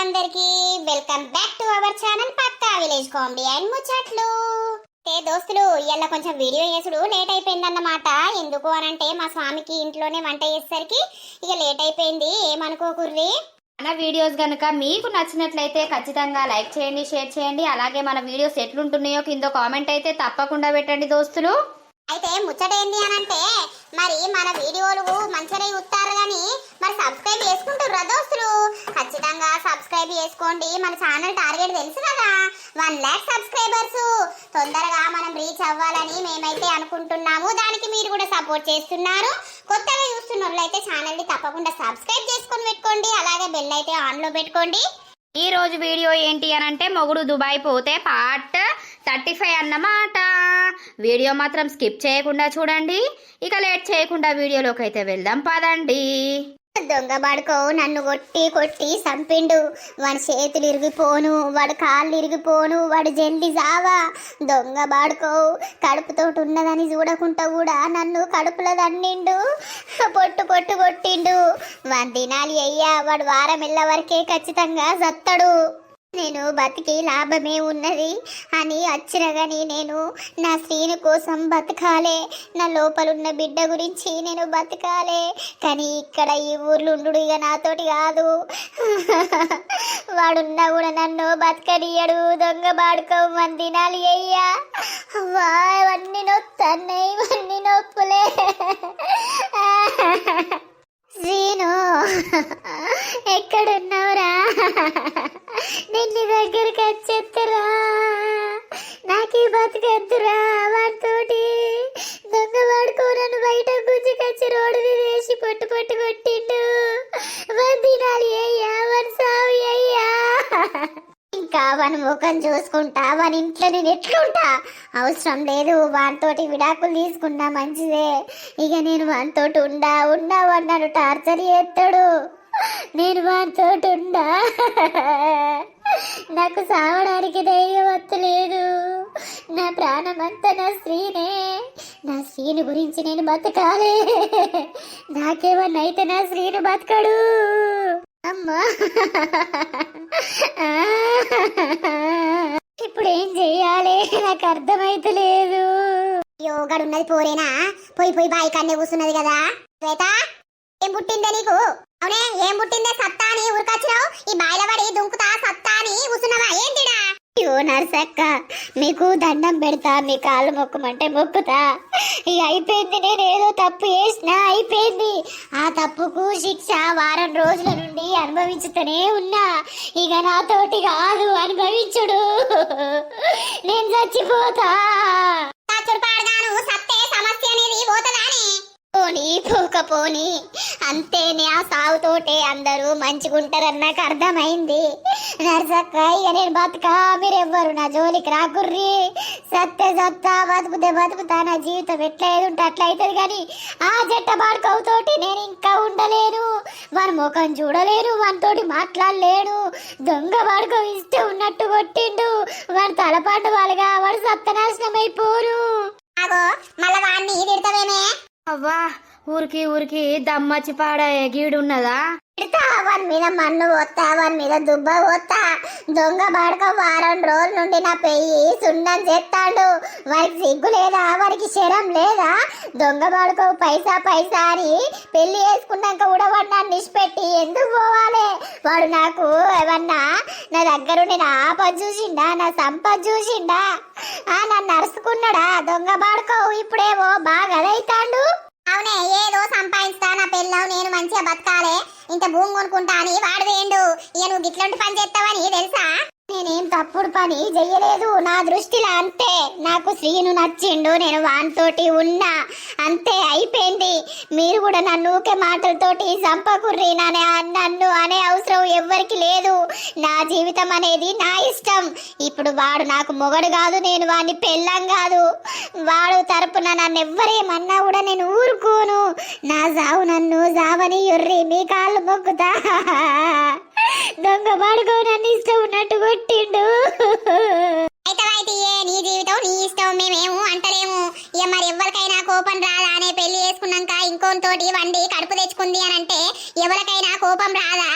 అందరికి welcome back to our channel పక్కా village comedy and ముచ్చట్లు. దోస్తులు ఇవాళ కొంచెం వీడియో చేసుడు లేట్ అయిపోయిందన్నమాట. ఎందుకు అనంటే మా స్వామికి ఇంట్లోనే వంట చేసేసరికి ఇక లేట్ అయిపోయింది, ఏమనుకోకుర్రి. మన వీడియోస్ కనుక మీకు నచ్చినట్లయితే ఖచ్చితంగా లైక్ చేయండి, షేర్ చేయండి. అలాగే మన వీడియోస్ ఎట్లుంటున్నాయో కింద కామెంట్ అయితే తప్పకుండా పెట్టండి దోస్తులు. అయితే ముచ్చటేంది అనంటే మరి మన వీడియోలు మంచిగా చూస్తారు కానీ మరి సబ్స్క్రైబ్ చేసుకుంటారు దోస్తులు. ఖచ్చితంగా సబ్స్క్రైబ్ చేసుకోండి. మన ఛానల్ టార్గెట్ తెలుసు కదా, 1 lakh సబ్స్క్రైబర్స్. తొందరగా మనం రీచ్ అవ్వాలని మేమైతే అనుకుంటున్నాము. దానికి మీరు కూడా సపోర్ట్ చేస్తున్నారు. కొత్తగా చూస్తున్న వాళ్ళైతే ఛానల్ని తప్పకుండా సబ్స్క్రైబ్ చేసుకొని పెట్టుకోండి. అలాగే బెల్ అయితే ఆన్లో పెట్టుకోండి. ఈ రోజు వీడియో ఏంటి అనంటే మొగుడు దుబాయ్ పోతే పార్ట్ 35 అన్నమాట. వీడియో మాత్రం స్కిప్ చేయకుండా చూడండి. ఇక లేట్ చేయకుండా వీడియోలోకి అయితే వెళ్దాం పదండి. దొంగ బాడుకో నన్ను కొట్టి కొట్టి చంపిండు. వాడి చేతులు ఇరిగిపోను, వాడు కాళ్ళు ఇరిగిపోను, వాడు జల్ది జావా. దొంగ బాడుకో కడుపుతోటి ఉన్నదని చూడకుండా కూడా నన్ను కడుపులో దండిండు, పొట్టు పొట్టు కొట్టిండు. వాడి దినాలి అయ్యా, వాడు వారం వెళ్ళ వరకే ఖచ్చితంగా సత్తడు. నేను బతికి లాభమే ఉన్నది అని వచ్చిన కానీ నేను నా శ్రీను కోసం బతకాలే, నా లోపలున్న బిడ్డ గురించి నేను బతకాలే. కానీ ఇక్కడ ఈ ఊర్లో ఉండు ఇక నాతోటి కాదు. వాడున్నా కూడా నన్ను బతకనియడు. దొంగ బాడుకోమని తినాలి అయ్యా. వా ఇవన్నీ నొత్తన్నాయి, ఇవన్నీ నొప్పులే. శ్రీను ఎక్కడున్నావురా? నిన్ను దగ్గరికి వచ్చేత్తరా, నాకీ బతకద్దురా. వాడితోటి దొంగ వాడుకో నన్ను బయట గుంజుకొచ్చి రోడ్డు మీద వేసి పొట్టు పొట్టు కొట్టిండు. వాడు తినాలి అయ్యా, వాడు సావి అయ్యా. ఇంకా వాని ముఖం చూసుకుంటా వాని ఇంట్లో నేను ఎట్లుంటా? అవసరం లేదు, వానితోటి విడాకులు తీసుకున్నా మంచిదే. ఇక నేను వానితోటి ఉండా వాడు నన్ను టార్చర్ చేస్తాడు. నేను వానితోటి ఉండా, నాకు సావడానికి ధైర్యం వత్తలేదు. నా ప్రాణం అంతా నా శ్రీనే. నా శ్రీని గురించి నేను బతకాలి. నాకేమన్నా అయితే నా శ్రీను బతకడు. అమ్మా ఇప్పుడు ఏం చెయ్యాలి నాకు అర్థమైతలేదు. యోగాడు ఉన్నది పోరేనా? పోయి పోయి బాయి కన్నే కూర్చున్నది కదా. శ్వేత, ఏం పుట్టిందే నీకు? అవునే, ఏం పుట్టిందే? సత్తా అని ఊరికొచ్చినావు, ఈ బాయిల పడి దుంకుతా సత్తా అని కూర్చున్నావా ఏంటిడా? అయ్యో నర్సక్క, మీకు దండం పెడతా, మీ కాళ్ళు మొక్కమంటే మొక్కుతా. ఇక అయిపోయింది, నేను ఏదో తప్పు చేసినా అయిపోయింది. ఆ తప్పుకు శిక్ష వారం రోజుల నుండి అనుభవించుతూనే ఉన్నా. ఇక నాతోటి కాదు అనుభవించుడు, నేను చచ్చిపోతా. సత్తే సమస్య అనేది పోతదాని పోనీ పోకపోని అంతేనే. ఆ సాగుతోటే అందరూ మంచిగుంటారని నాకు అర్థమైంది. నర్సక్క, ఇక నేను బతుకా, మీరెవ్వరు నా జోలికి రాకుర్రి. సత్తే సత్తా, బతుకుతే బతుకుతా. నా జీవితం ఎట్లా ఏదుంటే అట్లా అవుతుంది. కానీ ఆ జట్ట బాడుకవుతోటి నేను ఇంకా ఉండలేను. వాని ముఖం చూడలేను, వానితోటి మాట్లాడలేను. దొంగ బాడుకో ఇస్తే ఉన్నట్టు కొట్టిండు. వాని తలపాటు వాళ్ళగా వాడు సత్తనాశనం అయిపోరు. మళ్ళా వాడిని తిడతావేమే? అవ్వా, ఊరికి ఊరికి దమ్మచ్చి పాడ గీడున్నదా? వాని మీద మన్ను పోతా, వాని మీద దుబ్బ పోతా. దొంగ బాడుక వారం రోజుల నుండి నా పెయ్యి సున్నం చేస్తాడు. వారికి సిగ్గు లేదా? వారికి శరం లేదా? దొంగ బాడుకో పైసా పైసా అని పెళ్లి చేసుకున్నాక కూడా వాడు నన్ను నిష్పెట్టి ఎందుకు పోవాలి? వాడు నాకు ఏమన్నా నా దగ్గరుండి నా ఆపద చూసిండా, నా సంపద చూసిండా? నన్ను అరుచుకున్నాడా దొంగ బాడుకో? ఇప్పుడేమో బాగా అదైతాడు. అవునే, ఏదో సంపాదిస్తా, నా పెళ్ళావు నేను మంచిగా బతకాలే, ఇంత భూమి కొనుక్కుంటా అని వాడు వేయండు. ఇక నువ్వు గిట్లాంటి పని చేస్తావని తెలుసా? నేనేం తప్పుడు పని చెయ్యలేదు. నా దృష్టిలో అంతే. నాకు శ్రీను నచ్చిండు, నేను వానితోటి ఉన్నా, అంతే అయిపోయింది. మీరు కూడా నన్ను ఊకే మాటలతోటి చంపకుర్రి. నన్ను అనే అవసరం ఎవ్వరికి లేదు. నా జీవితం అనేది నా ఇష్టం. ఇప్పుడు వాడు నాకు మొగడు కాదు, నేను వాడిని పెళ్ళం కాదు. వాడు తరపున నన్ను ఎవ్వరేమన్నా కూడా నేను ఊరుకోను. నా జావు నన్ను జావని యుర్రి, మీ కాళ్ళు మొక్కుతా. దొంగ బాడుకో నన్ను ఇష్టం ఉన్నట్టు కొట్టిండు. అయితే నీ జీవితం నీ ఇష్టం, మేమేమో అంటలేము. ఇక మరి ఎవరికైనా కోపం రాదా అనే పెళ్లి చేసుకున్నాక ఇంకోతోటి వండి కడుపు తెచ్చుకుంది అని అంటే ఎవరికైనా కోపం రాదా?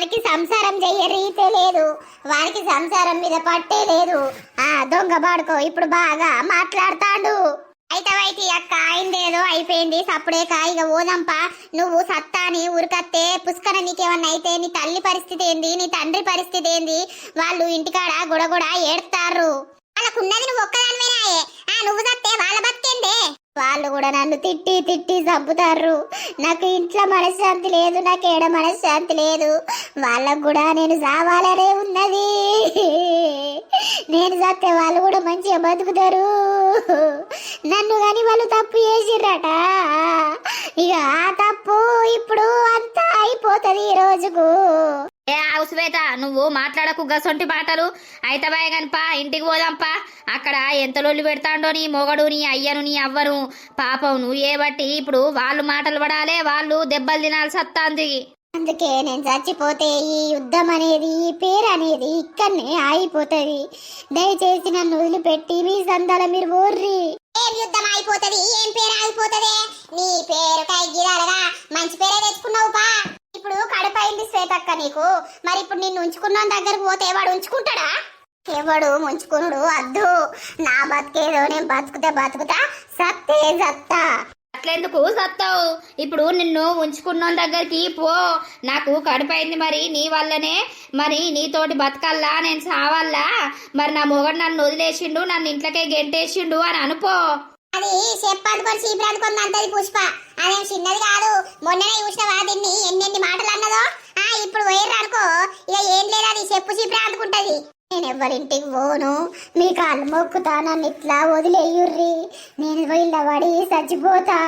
వారికి సంసారం చెయ్య రీతే లేదు, వారికి సంసారం మీద పట్టే లేదు. ఆ దొంగ బాడుకో ఇప్పుడు బాగా మాట్లాడతాడు. అయితే అక్క అయిందేదో అయిపోయింది, సప్పుడే కాయిగా ఓదంపా. నువ్వు సత్తాని ఊరికత్తే పుష్కర నీకేమన్నా అయితే నీ తల్లి పరిస్థితి ఏంది, నీ తండ్రి పరిస్థితి ఏంది? వాళ్ళు ఇంటికాడ గుడగుడ ఏడ్తారు. వాళ్ళకున్నది నువ్వు ఒక్కదానివేనాయే, నువ్వు సత్తే వాళ్ళ బతికేందే? వాళ్ళు కూడా నన్ను తిట్టి తిట్టి చంపుతారు. నాకు ఇంట్లో మనశ్శాంతి లేదు, నాకు ఏడ మనశ్శాంతి లేదు. వాళ్ళకు కూడా నేను చావాలనే ఉన్నది. నేను చస్తే వాళ్ళు కూడా మంచిగా బతుకుతారు. నన్ను కానీ వాళ్ళు తప్పు చేసిర్రట. ఇక ఆ తప్పు ఇప్పుడు అంతా అయిపోతుంది ఈ రోజుకు. ఏ ఆవు శ్వేత, నువ్వు మాట్లాడకు గసొంటి మాటలు. అయితబాయ్ గనిపా, ఇంటికి పోదాంపా. అక్కడ ఎంత లొల్లి పెడతాండో నీ మొగడు, నీ అయ్యను, నీ అవ్వను. పాపం నువ్వు ఏ బట్టి ఇప్పుడు వాళ్ళు మాటలు పడాలే, వాళ్ళు దెబ్బలు తినాల్సి వస్తాంది. అందుకే నేను చచ్చిపోతే ఈ యుద్ధం అనేది, ఈ పేరు అనేది ఇక్కడనే ఆగిపోతుంది. దయచేసి నన్ను వదిలిపెట్టి మీ సందాల మీరు ఊర్రి. ఏం యుద్ధం అయిపోతుంది, ఏం పేరు ఆగిపోతుంది? నీ పేరు కైగిరాలుగా మంచి పేరే తెచ్చుకున్నావు పా. ఇప్పుడు కడపైంది శ్వేతక్క నీకు. మరి ఇప్పుడు నిన్ను ఉంచుకున్న దగ్గరకు పోతే వాడు ఉంచుకుంటాడా? ఎవడు ముంచుకునుడు అద్దు. నా బతికేదో నేను బతుకుతా, సత్తే సత్తా. అట్లెందుకు సత్తావు? ఇప్పుడు నిన్ను ఉంచుకున్న దగ్గరికి పో. నాకు కడుపైంది, మరి నీ వల్లనే. మరి నీతోటి బతకల్లా, నేను సావల్లా. మరి నా మొగడు నన్ను వదిలేసిండు, నన్ను ఇంట్లోకే గెంటేసిండు అని అనుకో. అది చెప్పాదుకొని చీపురాదుకొని అంతది పుష్ప. అదేం చిన్నది కాదు. మొన్ననే చూసినవా దీన్ని ఎన్నెన్ని మాటలు అన్నదో. ఇప్పుడు పోయిర్రు అనుకో, ఇక ఏం లేదు, అది చెప్పు చీపురా అందుకుంటది. నేను ఎవరింటికి పోను, మీ కాళ్ళు మొక్కుతా, నన్ను ఇట్లా వదిలేయుర్రి. నేను వీళ్ళ పడి చచ్చిపోతా.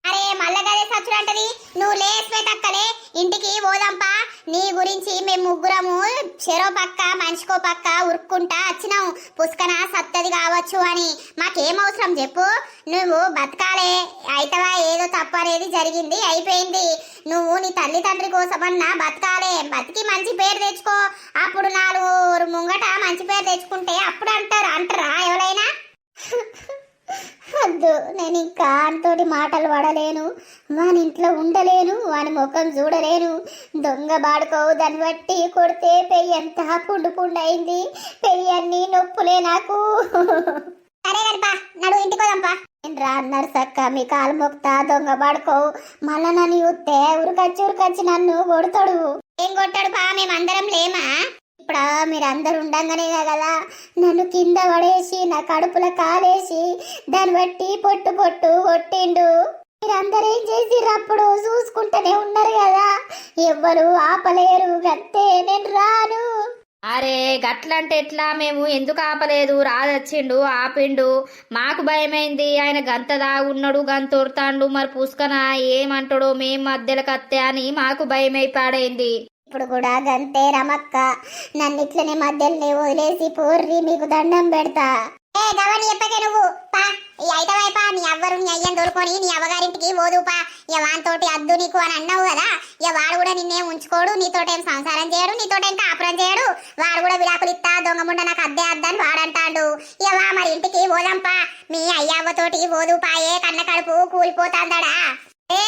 అరే మళ్ళా గదే సచ్చుడు అంటది. నువ్వు లేస్వేతక్కలే, ఇంటికి పోదాంపా. నీ గురించి మేము ముగ్గురము చెరో పక్క మనిషికో పక్క ఉరుక్కుంటా వచ్చినాం. పుష్కన సత్తది కావచ్చు అని. మాకేం అవసరం చెప్పు? నువ్వు బతకాలే. అయితవా ఏదో తప్పు అనేది జరిగింది, అయిపోయింది. నువ్వు నీ తల్లిదండ్రి కోసమన్నా బతకాలే. బతికి మంచి పేరు తెచ్చుకో. అప్పుడు నాలుగు ముంగట మంచి పేరు తెచ్చుకుంటే అప్పుడు అంటారా ఎవరైనా? వద్దు, నేను ఇంకా అంతోటి మాటలు పడలేను. వాని ఇంట్లో ఉండలేను, వాని ముఖం చూడలేను. దొంగ బాడుకోవు, దాన్ని బట్టి కొడితే పెయ్యి అంతా పుండు పుండు అయింది. పెయ్యి అన్ని నొప్పులే నాకు. సరే కనుపా, నడు ఇంటికి పోదాంపా. నేను రా అన్నారు సక్క, మీ కాలు మొక్తా. దొంగ బాడుకోవు మళ్ళా నన్ను చూస్తే ఉరకచ్చి నన్ను కొడతాడు. ఏం కొట్టాడు పా? మేమందరం లేమా? ఇప్పుడు మీరందరు ఉండంగానే కదా నన్ను కింద పడేసి నా కడుపులో కాలేసి దాన్ని బట్టి పొట్టు కొట్టిండు. మీరందరూ ఏం చేసిర్రు? అప్పుడు చూసుకుంటూనే ఉన్నారు కదా, ఎవ్వరు ఆపలేరు. గత్తే నేను రాను. అరే గట్లంటే ఎట్లా? మేము ఎందుకు ఆపలేదు? రాదొచ్చిండు, ఆపిండు. మాకు భయమైంది. ఆయన గంతదా ఉన్నాడు, గంతొడతాండు. మరి పుష్కన ఏమంటాడో, మేం మధ్యలో కత్తే అని మాకు భయమైపాడైంది. ఇప్పుడు కూడా గంతే రమక్క, నన్ను ఇట్లనే మధ్యలోనే వదిలేసి పోర్రి, మీకు దండం పెడతా. ఏ గవని చెప్పకే నువ్వు పా. ఈ అయితవైపా, నీ అవ్వరు నీ అయ్యని దొరుకొని నీ అవ్వగారింటికి పోదుపా. ఇక వానితోటి అద్దు నీకు అని అన్నావు కదా. ఇక వాడు కూడా నిన్నేం ఉంచుకోడు, నీతోటేం సంసారం చేయడు, నీతోటేం కాపురం చేయడు. వాడు కూడా విడాకులు ఇస్తా, దొంగముండ నాకు అద్దే అద్దని వాడంటాడు. ఇక వా మరి ఇంటికి పోదాంపా. మీ అయ్యవ్వతోటి పోదుపాయే, కన్న కడుపు కూలిపోతాందడా. ఏ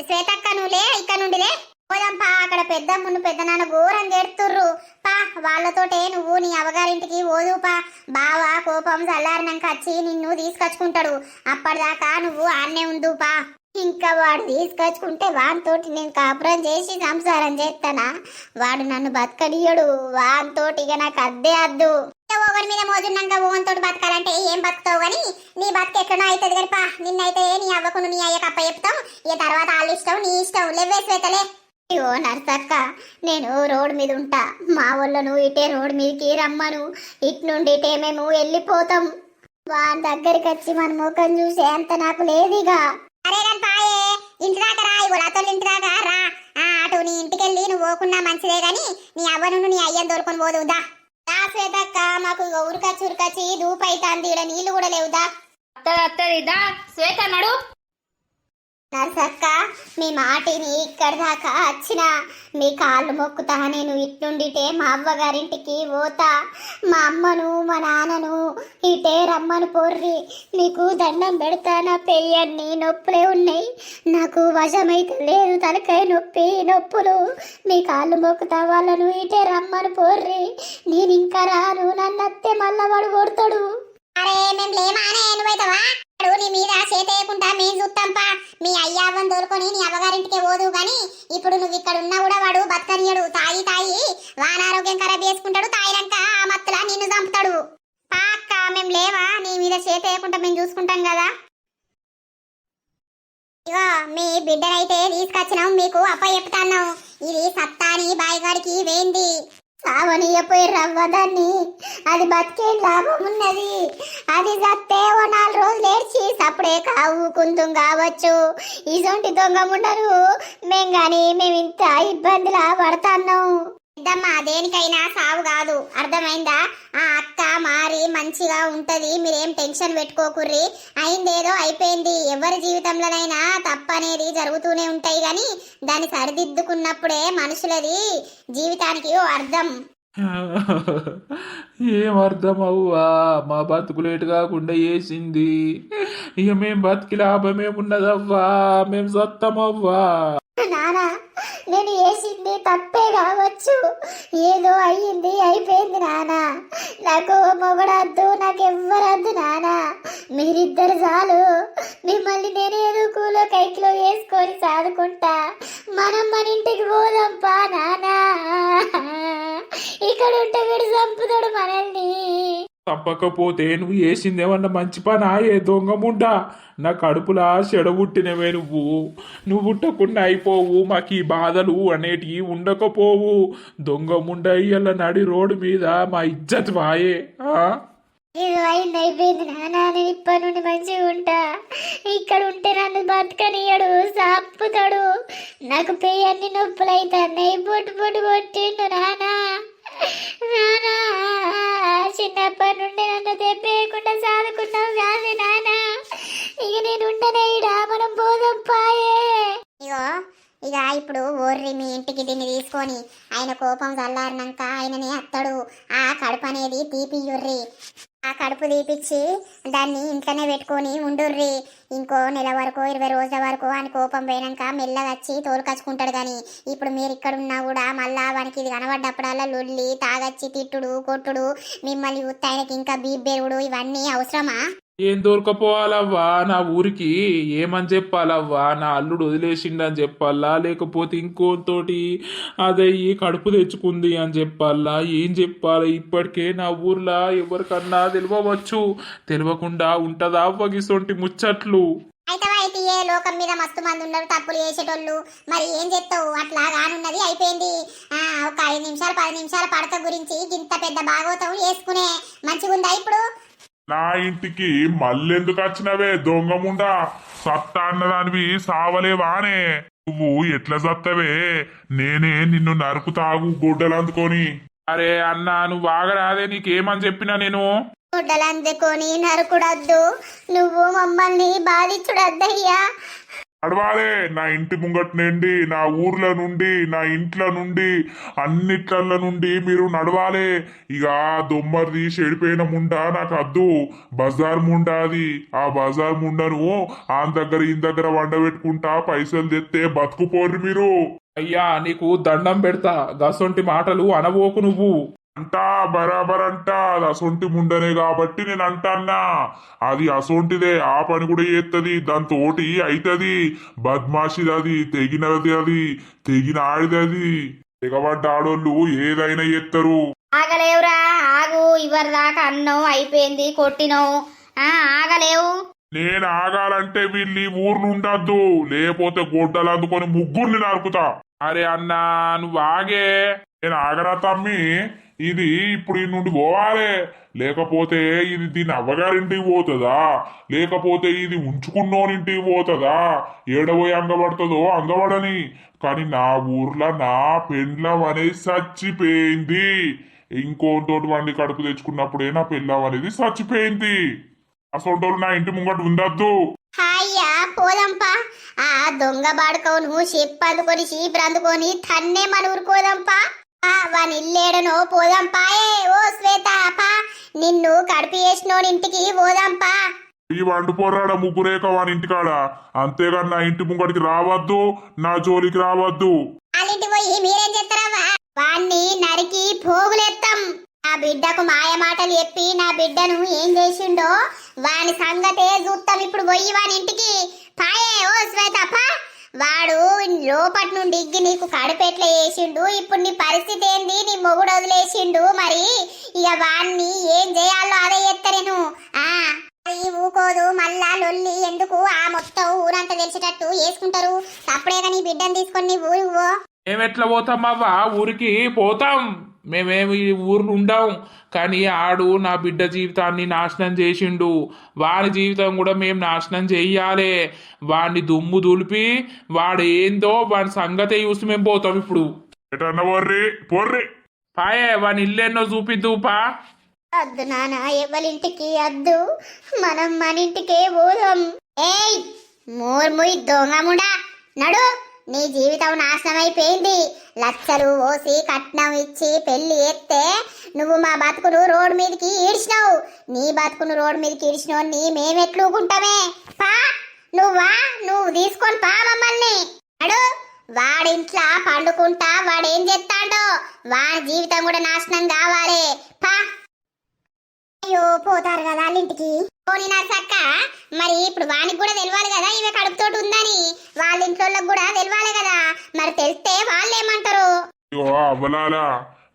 శ్వేతక్క నువ్వులే, ఇక్కడ నుండిలే పోదాంపా. అక్కడ పెద్దమ్మును పెద్ద నాన్న ఘోరం చేస్తుర్రు పా. వాళ్ళతోటే నువ్వు నీ అవ్వగారింటికి పోదుపా. బావా కోపం చల్లారినాక వచ్చి నిన్ను తీసుకొచ్చుకుంటాడు. అప్పటిదాకా నువ్వు ఆన్నే ఉందుపా. ఇంకా వాడు తీసుకొచ్చుకుంటే వానితోటి నేను కాపురం చేసి సంసారం చేస్తానా? వాడు నన్ను బతకడియడు. వానితోటి ఇక నాకు అద్దే అద్దు. ఒకరి మీద మోజున్నాక ఓన్తోటి బతకాలంటే ఏం బతుకుతావు గాని నీ బతుకు ఎక్కడో అవుతుంది కానీ పా. నిన్నైతే నీ అవ్వకును నీ అయ్యకు అప్ప చెప్తాం. ఇక తర్వాత వాళ్ళ ఇష్టం, నీ ఇష్టం. లేవేసేతలే. అయ్యో నర్సక్క, నేను రోడ్ మీద ఉంటా. మా వాళ్ళను ఇటే రోడ్ మీదకి రమ్మను. ఇటు నుండి ఇటే మేము వెళ్ళిపోతాం. వాని దగ్గరికి వచ్చి మన ముఖం చూసే అంత నాకు లేదిగా. అరే పాయే, ఇంటి దాకా రా. ఇవ్వతోళ్ళు ఇంటి దాకా రా. అటు నీ ఇంటికెళ్ళి నువ్వు పోకున్నా మంచిదే గాని నీ అవ్వను నీ అయ్యను దొరుకుని పోదుదా. దా శ్వేతక్క, మాకు ఉరకచ్చి దూపైతాంది. ఈడ నీళ్లు కూడా లేవుదా. అత్తది దా శ్వేత నడు. నర్సక్క మీ మాటిని ఇక్కడి దాకా వచ్చిన మీ కాళ్ళు మొక్కుతా నేను ఇట్నుండిటే మా అవ్వగారింటికి పోతా మా అమ్మను మా నాన్నను ఇటే రమ్మను పోర్రి నీకు దండం పెడతా నా పెయ్యన్ని నొప్పులే ఉన్నాయి నాకు వశమైతే లేదు తలకాయ నొప్పులు మీ కాళ్ళు మొక్కుతా వాళ్ళను ఇటే రమ్మను పోర్రి నేను ఇంకా రాను నన్నత్తే మళ్ళా వాడు కొడతాడు అరే మేము లేమానే నువ్వైతవా నీ మీద చేతేయకుండా మేము చూస్తాంపా మీ అయ్యావని దొరుకొని నీ అవ్వగారింటికి పోదు గాని ఇప్పుడు నువ్వు ఇక్కడ ఉన్నా కూడా వాడు బతకనియడు తాయి వానారోగ్యం ఖరాబ్ చేసుకుంటాడు తాయినాక ఆ మత్తులా నిన్ను చంపుతాడు అక్క మేము లేవా నీ మీద చేతేయకుండా మేము చూసుకుంటాం కదా ఇగో మీ బిడ్డనైతే తీసుకొచ్చినాం మీకు అప్ప చెప్తాన్నాం ఇది సత్తాని బాయిగాడికి వేంది సావనీయపోయి రవ్వదాన్ని అది బతికే లాభం ఉన్నది అది చస్తే ఓ 4 రోజులు ఏడ్చి సప్పుడే కావుకుందాం కావచ్చు ఇసొంటి దొంగ ఉండరు మేము ఇంత ఇబ్బందిలా పడతాన్నాం పెద్దమ్మ దేనికైనా సావు కాదు అర్థమైందా ఆ అక్క మారి మంచిగా ఉంటది మీరేం టెన్షన్ పెట్టుకోకుర్రి అయిందేదో అయిపోయింది ఎవరి జీవితంలోనైనా తప్పనేది జరుగుతూనే ఉంటాయి గాని దాన్ని సరిదిద్దుకున్నప్పుడే మనుషులది జీవితానికి ఓ అర్థం ఏం అర్థం అవ్వా మా బతుకు లేటు కాకుండా వేసింది ఇక మేం బతికి లాభమేమున్నదవ్వా మేం సత్తమవ్వా నానా నేను వేసింది తప్పే కావచ్చు ఏదో అయ్యింది అయిపోయింది నానా నాకు మొగడద్దు నాకు ఎవ్వరద్దు నానా మీరిద్దరు చాలు మిమ్మల్ని నేను ఏదో కూలో కైకిలో వేసుకొని సాదుకుంటా మనం మన ఇంటికి పోదాంపా నానా ఇక్కడ ఉంటే వీడు చంపుతాడు మనల్ని తప్పకపోతే నువ్వు వేసిందేమన్నా మంచి పనా ఏ దొంగ ముండా నా కడుపులా చెడబుట్టినవే నువ్వు పుట్టకుండా అయిపోవు మాకు ఈ బాధలు అనేటివి ఉండకపోవు దొంగ ముండ ఇయ్యాల నడి రోడ్డు మీద మా ఇజ్జత్ వాయే ఏదో అయింది అయిపోయింది నానా నేను ఇప్పటి నుండి మంచిగా ఉంటా ఇక్కడ ఉంటే నన్ను బతకనియడు చంపుతాడు నాకు పెయ్యన్ని నొప్పులు అవుతున్నాయి పొట్టు కొట్టిండు నానా నానా చిన్నప్పటి నుండి నన్ను తెప్పేయకుండా సాదుకున్నావు కాదు నానా ఇక నేను ఉండనే ఇడా మనం పోదాం పాయే ఇగో ఇక ఇప్పుడు ఓర్రి మీ ఇంటికి దీన్ని తీసుకొని ఆయన కోపం చల్లారినాక ఆయననే అత్తడు ఆ కడుపు అనేది తీపియుర్రి ఆ కడుపు తీపిచ్చి దాన్ని ఇంట్లోనే పెట్టుకొని ఉండుర్రి ఇంకో నెల వరకు 20 రోజుల వరకు ఆయన కోపం పోయినాక మెల్లగా వచ్చి తోలుకచ్చుకుంటాడు కానీ ఇప్పుడు మీరు ఇక్కడ ఉన్నా కూడా మళ్ళా వానికి ఇది కనబడ్డప్పుడల్లా లొల్లి తాగచ్చి తిట్టుడు కొట్టుడు మిమ్మల్ని ఆయనకి ఇంకా బీబ్బెరుడు ఇవన్నీ అవసరమా ఏం దొరకపోవాలవ్వా నా ఊరికి ఏమని చెప్పాలవ్వా నా అల్లుడు వదిలేసిండని చెప్పాలా లేకపోతే ఇంకోతోటి అదయ్యి కడుపు తెచ్చుకుంది అని చెప్పాలా ఏం చెప్పాలి ఇప్పటికే నా ఊర్లో ఎవరికన్నా తెలియవచ్చు తెలియకుండా ఉంటుందా అవ్వగిసొంటి ముచ్చట్లు అయితే ఏ లోకం మీద మస్తు మంది ఉన్నారు తప్పులు చేసేటోళ్ళు మరి ఏం చెప్తావు అట్లా కానున్నది అయిపోయింది ఒక 5 నిమిషాలు 10 నిమిషాల పడత గురించి ఇంత పెద్ద భాగవతం వేసుకునే మంచిగుందా ఇప్పుడు నా ఇంటికి మళ్ళెందుకు వచ్చినవే దొంగముండా సత్తా అన్నదానివి సావలేవానే నువ్వు ఎట్లా సత్తవే నేనే నిన్ను నరుకుతాగు గొడ్డలందుకొని అరే అన్నా నువ్వు ఆగరాదే నీకేమని చెప్పినా నేను గుడ్డలందుకొని నరుకుడద్దు నువ్వు మమ్మల్ని బాధించుడద్దయ్యా నడవాలే నా ఇంటి ముంగట్ నుండి నా ఊర్ల నుండి నా ఇంట్ల నుండి అన్నిట్ల నుండి మీరు నడవాలే ఇక దొమ్మరిది చెడిపోయిన ముండ నాకు అద్దు బజార్ ముండ అది ఆ బజార్ ముండను ఆ దగ్గర ఈ దగ్గర వండబెట్టుకుంటా పైసలు తెస్తే బతుకుపోర్రి మీరు అయ్యా నీకు దండం పెడతా గసొంటి మాటలు అనబోకు నువ్వు అంటా బరాబర్ అంటా అది అసొంటి ముండనే కాబట్టి నేను అంటాన్నా అది అసొంటిదే ఆ పని కూడా చేస్తుంది దాంతోటి అవుతుంది బద్మాషిది అది తెగినది అది తెగిన ఆడిది అది తెగబడ్డ ఆడోళ్ళు ఏదైనా చేస్తారు ఆగలేవురా ఆగు ఇవరి దాకా అన్నం అయిపోయింది కొట్టినవు ఆగలేవు నేను ఆగాలంటే వీళ్ళు ఈ ఊర్లు ఉండద్దు లేకపోతే గొడ్డలు అందుకొని ముగ్గురిని నరుకుతా అరే అన్నా నువ్వు ఆగే నేను ఆగరా తమ్మి ఇది ఇప్పుడు ఈ నుండి పోవాలి లేకపోతే ఇది దీని అవ్వగారింటికి పోతుందా లేకపోతే ఇది ఉంచుకున్నోనింటికి పోతుందా ఏడబోయి అంగబడుతుందో అంగబడని కానీ నా ఊర్లో నా పెండ్లం అనేది చచ్చిపోయింది ఇంకోతోటి వండి కడుపు తెచ్చుకున్నప్పుడే నా పెళ్ళం అనేది చచ్చిపోయింది అసలు నా ఇంటి ముంగట ఉండద్దు అయ్యా పోదంపా ఆ దొంగ బాడుకవు నువ్వు షిప్ అందుకొని షీప్ అందుకొని తన్నే మన ఊరుకోదంపా వాని ఇల్లేడనో పోదాంపాయే ఓ శ్వేత పా నిన్ను కడిపి వేసినోని ఇంటికి పోదాంపా ఈ వండు పోరాడ ముగ్గురేక వాని ఇంటికాడ అంతేగాని నా ఇంటి ముంగడికి రావద్దు నా జోలికి రావద్దు వాళ్ళింటి పోయి మీరేం చేస్తారా వాణ్ణి నరికి పోగులేస్తాం నా బిడ్డకు మాయ మాటలు చెప్పి నా బిడ్డను ఏం చేసిండో వాని సంగతే చూస్తాం ఇప్పుడు పోయి వాని ఇంటికి పాయే ఓ శ్వేత పా వాడు లోపటి నుండి ఇగ్గి నీకు కడుపెట్ల వేసిండు ఇప్పుడు నీ పరిస్థితి ఏంది నీ మొగుడు వదిలేసిండు మరి ఇక వాణ్ణి ఏం చేయాలో అదే ఎత్తరేను ఊకోదు మళ్ళా లొల్లి ఎందుకు ఆ మొత్తం ఊరంతా తెలిసేటట్టు వేసుకుంటారు అప్పుడేగా నీ బిడ్డను తీసుకొని నీ ఊరికి పో మేమెట్లా పోతామవ్వా ఊరికి పోతాం మేమేమి ఈ ఊర్లు ఉండం కానీ ఆడు నా బిడ్డ జీవితాన్ని నాశనం చేసిండు వాడి జీవితం కూడా మేము నాశనం చెయ్యాలి వాడిని దుమ్ము దులిపి వాడు ఏందో వాడి సంగతే చూసి మేము పోతాం ఇప్పుడు ఎటన్నా వర్రి పొర్రి పాయే వాని ఇల్లెన్నో చూపిద్దుపా అద్దు నాన్న ఎవరింటికి అద్దు మనం మన ఇంటికే పోదాం ఏయ్ మూర్ముయ్ దొంగముడా నడు నీ జీవితం నాశనమైపోయింది లక్షలు ఓసి కట్నం ఇచ్చి పెళ్లి ఎత్తే నువ్వు మా బతుకును రోడ్డు మీదకి ఈడ్చినావు నీ బతుకును రోడ్డు మీదకి ఈడ్చినోని మేమెట్లుకుంటామే పా నువ్వు తీసుకొని పా మమ్మల్ని నడు వాడింట్లా పండుకుంటా వాడేం చేస్తాడో వాడి జీవితం కూడా నాశనం కావాలి పా అయ్యో పోతారు కదా వాళ్ళింటికి పోనీ నా చక్క మరి ఇప్పుడు వానికి కూడా తెలియాలి కదా ఇవే కడుపుతోటి ఉందని వాళ్ళ ఇంట్లో కూడా తెలియాలి కదా మరి తెలిస్తే వాళ్ళు ఏమంటారు అయ్యో అవ్వలాలా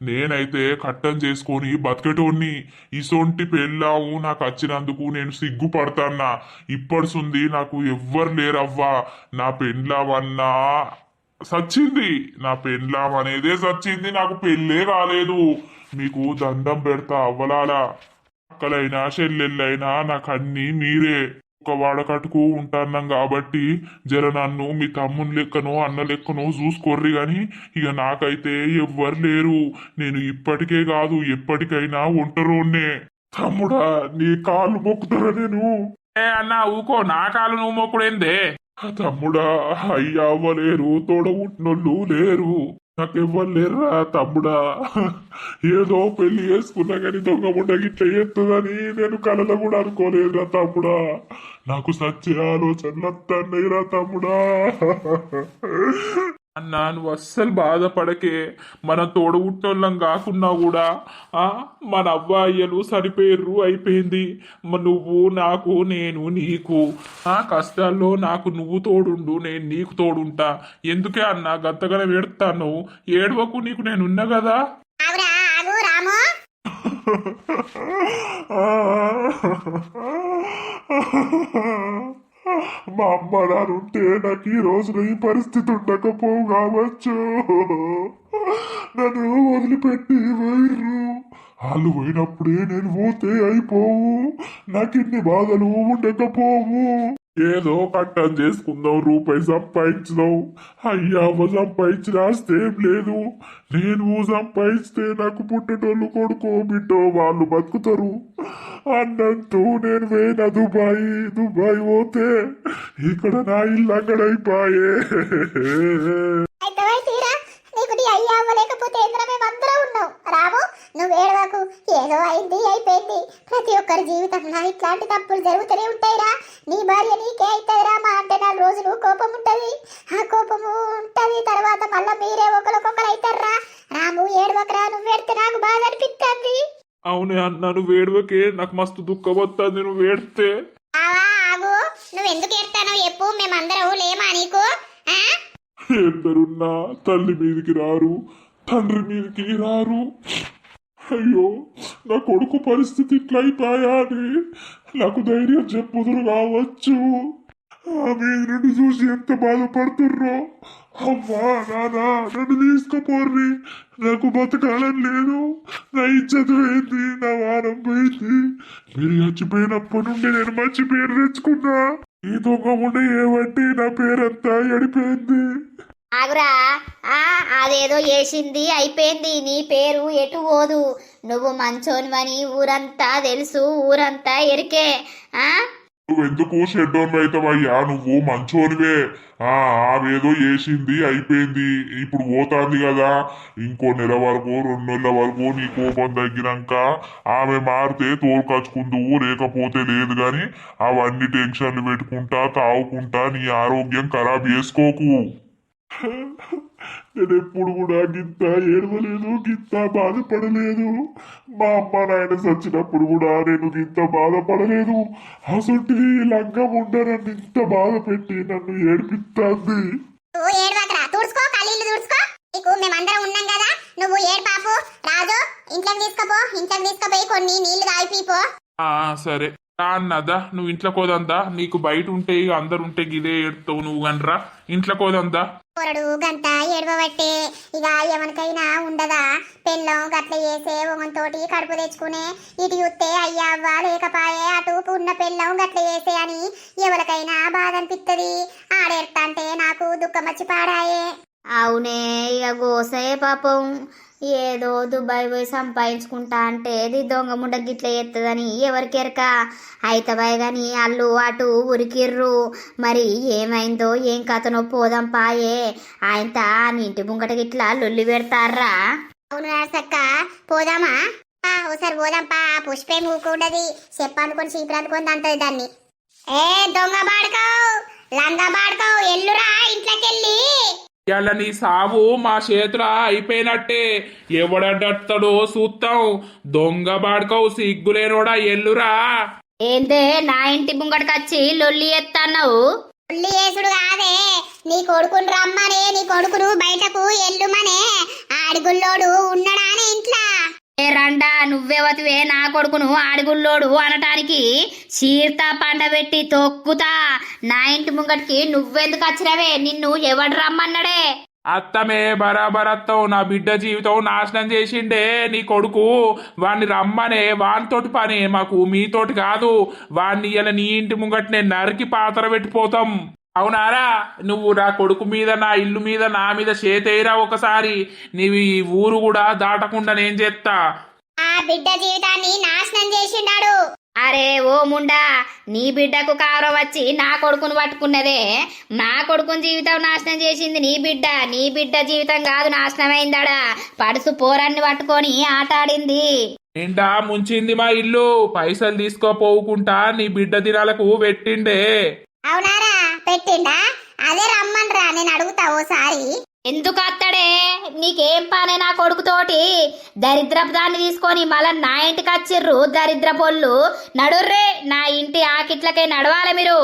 నేనైతే కట్టం చేసుకొని బతికేటోడిని ఇసొంటి పెళ్ళాము నాకు వచ్చినందుకు నేను సిగ్గుపడతాన్నా ఇప్పడుసుంది నాకు ఎవ్వరు లేరవ్వా నా పెళ్ళామన్నా సచ్చింది నా పెళ్ళాం అనేదే సచ్చింది నాకు పెళ్ళే కాలేదు మీకు దండం పెడతా అవ్వలాలా అక్కలైనా చెల్లెళ్ళైనా నాకు అన్నీ మీరే ఒక వాడకట్టుకు ఉంటాన్నాం కాబట్టి జర నన్ను మీ తమ్ముని లెక్కనో అన్న లెక్కనో చూసుకోర్రి గాని ఇక నాకైతే ఎవ్వరు లేరు నేను ఇప్పటికే కాదు ఎప్పటికైనా ఒంటరోన్నే తమ్ముడా నీ కాళ్ళు మొక్కుతారా నేను ఏ అన్నా ఊకో నా కాలు నువ్వు మొక్కుడేందే తమ్ముడా అయ్యా అవ్వలేరు తోడబుట్టినోళ్ళు లేరు నాకెవ్వరు లేరురా తమ్ముడా ఏదో పెళ్లి చేసుకున్నా కానీ దొంగ ముడ్డ గిట్ల చేస్తుందని నేను కళలో కూడా అనుకోలేదురా తమ్ముడా నాకు సచ్చే ఆలోచనలు వస్తున్నాయిరా తమ్ముడా అన్నా నువ్వు అస్సలు బాధపడకే మన తోడబుట్టోళ్ళం కాకున్నా కూడా మన అవ్వాయ్యలు సరిపోయారు అయిపోయింది నువ్వు నాకు నేను నీకు కష్టాల్లో నాకు నువ్వు తోడుండు నేను నీకు తోడుంటా ఎందుకే అన్నా గంతగానే పెడతాను ఏడవకు నీకు నేనున్నా కదా మా అమ్మ నాన్నుంటే నాకు ఈ రోజున ఈ పరిస్థితి ఉండకపోవు కావచ్చు నన్ను వదిలిపెట్టి పోయిర్రు వాళ్ళు పోయినప్పుడే నేను పోతే అయిపోవు నాకు ఇన్ని బాధలు ఉండకపోవు ఏదో కట్టం చేసుకుందాం రూపాయి సంపాదించుదాం అయ్యావ సంపాదించిన ఆస్తేం లేదు నేను సంపాదిస్తే నాకు పుట్టేటోళ్ళు కొడుకో బిడ్డో వాళ్ళు బతుకుతారు అన్నంటూ నేను పోయిన దుబాయ్ పోతే ఇక్కడ నా ఇల్లు అక్కడైపోయే నీకు నీ అయ్యా అవ్వలేకపోతే మేమందరం ఉన్నాం రాము నువ్వు ఏడవకు ఏదో అయింది అయిపోయింది ప్రతి ఒక్కరి జీవితంలో ఇట్లాంటి తప్పులు జరుగుతూనే ఉంటాయిరా నీ భార్య నీకే అవుతుందిరా మా అంటే 4 రోజులు కోపం ఉంటది ఆ కోపము ఉంటది తర్వాత మళ్ళీ మీరే ఒకరికొకరు అవుతారా రాము ఏడవకరా నువ్వు ఏడితే నాకు బాధ అనిపిస్తుంది అవునే అన్నా నువ్వు ఏడవకే నాకు మస్తు దుఃఖం వస్తుంది నువ్వు ఏడితే ఆగు నువ్వు ఎందుకు ఏడతానో చెప్పు మేమందరం లేమా నీకు ఎందరున్నా తల్లి మీదికి రారు తండ్రి మీదికి రారు అయ్యో నా కొడుకు పరిస్థితి ఇట్లా అయిపోయా అని నాకు ధైర్యం చెప్పుదురు కావచ్చు ఆ మీద నుండి చూసి ఎంత బాధపడుతుర్రో అమ్మా నానా నన్ను తీసుకుపోర్రి నాకు బతకాలని లేదు నా ఇజ్జత్ పోయింది నా వారం పోయింది మీరు చచ్చిపోయినప్పటి నుండి నేను మంచి పేరు తెచ్చుకున్నా ఈ దొంగ ఉండే ఏమంటే నా పేరంతా ఎడిపోయింది ఆగురా అదేదో చేసింది అయిపోయింది నీ పేరు ఎటు పోదు నువ్వు మంచోనివని ఊరంతా తెలుసు ఊరంతా ఎరికే నువ్వెందుకు షెడ్డోన్ అవుతావయ్యా, నువ్వు మంచోనివే. ఆవేదో చేసింది అయిపోయింది, ఇప్పుడు పోతాంది కదా. ఇంకో నెల వరకు 2 నెలల వరకు నీ కోపం తగ్గినాక ఆమె మారితే తోలుకచ్చుకుందువు, లేకపోతే లేదు. గాని అవన్నీ టెన్షన్లు పెట్టుకుంటా తావుకుంటా నీ ఆరోగ్యం ఖరాబ్ చేసుకోకు. నేను ఎప్పుడు కూడా గింత ఏడవలేదు, గింత బాధపడలేదు. మా అమ్మ నాయన చచ్చినప్పుడు కూడా నేను గింత బాధపడలేదు. అసలు లంగం ఉండ నన్ను ఇంత బాధ పెట్టి నన్ను ఏడిపిస్తుంది. నువ్వు ఏడవకరా, తుడుచుకో, కళ్ళీళ్ళు తుడుచుకో. నీకు మేమందరం ఉన్నాం కదా, నువ్వు ఏడు పాపు. రాజు, ఇంట్లోకి తీసుకుపోయి కొన్ని నీళ్లు తాగిపో. సరే రా అన్నదా, నువ్వు ఇంట్లో కోదందా. నీకు బయట ఉంటే ఇక అందరు ఉంటే గిదే ఏడుతావు నువ్వు కనరా. ఇంట్లో కోదందా. పొరడు గంట ఏడవబట్టే ఇక ఎవరికైనా ఉండదా పెళ్ళం గట్ల చేసే ఒగంతోటి కడుపు తెచ్చుకునే. ఇటు చూస్తే అయ్యవ్వ లేకపాయే, అటు ఉన్న పెళ్ళం గట్ల చేసే అని ఎవరికైనా బాధ అనిపిస్తుంది. ఆడేడుతంటే నాకు దుఃఖం వచ్చి పాడాయే. అవునే, ఇక గోసే పాపం. ఏదో దుబాయ్ పోయి సంపాదించుకుంటా అంటే ఇది దొంగ ముండ గిట్ల ఎత్తదని ఎవరికెరక. అయితబాయ్ గాని అల్లు అటు ఉరికిర్రు. మరి ఏమైందో ఏం కథనో పోదాం పాయే. ఆయనత ఇంటి ముంగట గిట్లా లొల్లి పెడతారా? అవును నర్సక్క, పోదామా? ఒకసారి పోదాంపా. పుష్పే మూకుండది, చెప్పనుకొని చీపురనుకొని అంటది దాన్ని. ఏ దొంగ బాడుకో, లంగా బాడుకో, ఎల్లురా ఇంట్లోకెళ్ళి. ఇవాళ నీ సావు మా చేతుల అయిపోయినట్టే. ఎవడడ్డతాడో చూస్తాం. దొంగ బాడుకవు సిగ్గులేనోడా, ఎల్లురా. ఏందే నా ఇంటి ముంగటకొచ్చి లొల్లి ఎత్తన్నావు? ఉల్లి వేసుడు కాదే, నీ కొడుకుని రమ్మనే, నీ కొడుకును బయటకు ఎల్లుమనే. ఆడిగుల్లోడు ఉన్నాడానే ఇంట్లా. ఏ రండా, నువ్వెవతివే నా కొడుకును ఆడిగుల్లోడు అనటానికి? చీర్తా పండబెట్టి తొక్కుతా. నా ఇంటి ముంగటికి నువ్వెందుకు వచ్చినవే? నిన్ను ఎవడు రమ్మన్నాడే? అత్తమే బరాబరత్తావు. నా బిడ్డ జీవితం నాశనం చేసిండే నీ కొడుకు. వాణ్ణి రమ్మనే, వానితోటి పని మాకు, మీతోటి కాదు. వాణ్ణి ఇలా నీ ఇంటి ముంగట నేను నరికి పాత్ర పెట్టిపోతాం. అవునారా? నువ్వు నా కొడుకు మీద, నా ఇల్లు మీద, నా మీద చేతేరా ఒకసారి. నీవు ఈ ఊరు కూడా దాటకుండా నేను చేస్తా. ఆ బిడ్డ జీవితాన్ని నాశనం చేసిండాడు. అరే ఓ ముండా, నీ బిడ్డకు కారం వచ్చి నా కొడుకును పట్టుకున్నదే. నా కొడుకుని జీవితం నాశనం చేసింది నీ బిడ్డ. నీ బిడ్డ జీవితం కాదు నాశనమైందాడా. పడుసు పోరాన్ని పట్టుకొని ఆటాడింది. నిండా ముంచింది మా ఇల్లు. పైసలు తీసుకోపోవుకుంటా నీ బిడ్డ దినాలకు పెట్టిండే. అవునారా, పెట్టిండా? అదే రమ్మన్రా, నేను అడుగుతా ఓసారి. ఎందుకు అత్తడే? నీకేం పనే నా కొడుకుతోటి? దరిద్రపు దాన్ని తీసుకొని మళ్ళా నా ఇంటికి వచ్చిర్రు దరిద్రపోళ్ళు. నడుర్రే, నా ఇంటి ఆకిట్లకే నడవాలి మీరు.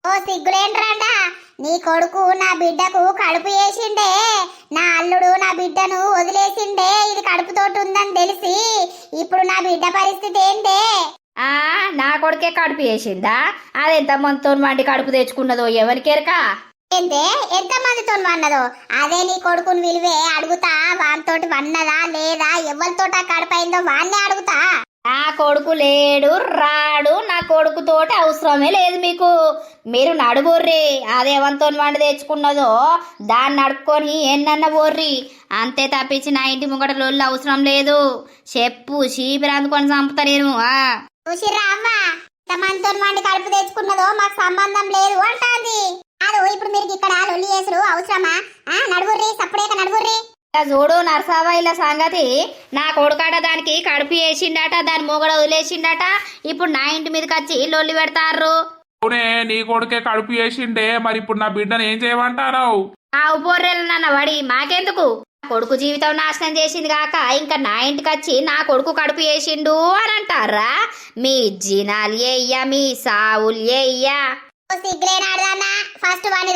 ఓ సిగ్గులేంట్రాండా, నీ కొడుకు నా బిడ్డకు కడుపు వేసిండే. నా అల్లుడు నా బిడ్డను వదిలేసిండే, ఇది కడుపుతోటి ఉందని తెలిసి. ఇప్పుడు నా బిడ్డ పరిస్థితి ఏందే? నా కొడుకే కడుపు వేసిందా? అదెంత మందితో మండి కడుపు తెచ్చుకున్నదో ఎవరికెరక? ఏందే, ఎంత మందితో వన్నదో? అదే నీ కొడుకుని విలువే అడుగుతా. వానితోటి వన్నదా లేదా, ఎవరితోట కడపైందో వాన్నే అడుగుతా. నా కొడుకు లేడు, రాడు. నా కొడుకుతోటి అవసరమే లేదు మీకు. మీరు నడుగుర్రి. అదేవంతో వండి తెచ్చుకున్నదో దాన్ని నడుపుకొని ఎన్నన్న పోర్రి. అంతే తప్పించి నా ఇంటి ముంగట లొల్లి అవసరం లేదు. చెప్పు, చీపిరి అందుకొని చంపుతా నేను. చూసిర్రా అవ్వ, ఎంతమందితో వండి కడుపు తెచ్చుకున్నదో మాకు సంబంధం లేదు అంటాంది. అదో ఇప్పుడు మీరు ఇక్కడ లొల్లి చేసుడు అవసరమా? నడుగుర్రి, సప్పుడేక నడుగుర్రి. చూడు నర్సావా, ఇలా సంగతి. నా కొడుకాట దానికి కడుపు వేసిండట, దాని మొగడ వదిలేసిండట. ఇప్పుడు నా ఇంటి మీదకి వచ్చి లొల్లి పెడతారు. అవునే, నీ కొడుకే కడుపు చేసిండే. మరి ఇప్పుడు నా బిడ్డను ఏం చేయమంటావు? ఆ ఉపోర్రెలు నన్న వడి మాకెందుకు? కొడుకు జీవితం నాశనం చేసింది కాక ఇంకా నా ఇంటికి వచ్చి నా కొడుకు కడుపు చేసిండు అని అంటారా? మీ జినాలు ఏయ్యా, మీ సావులు ఏయ్యా. సిగ్గులేనాడదన్నా, ఫస్ట్ వాడిని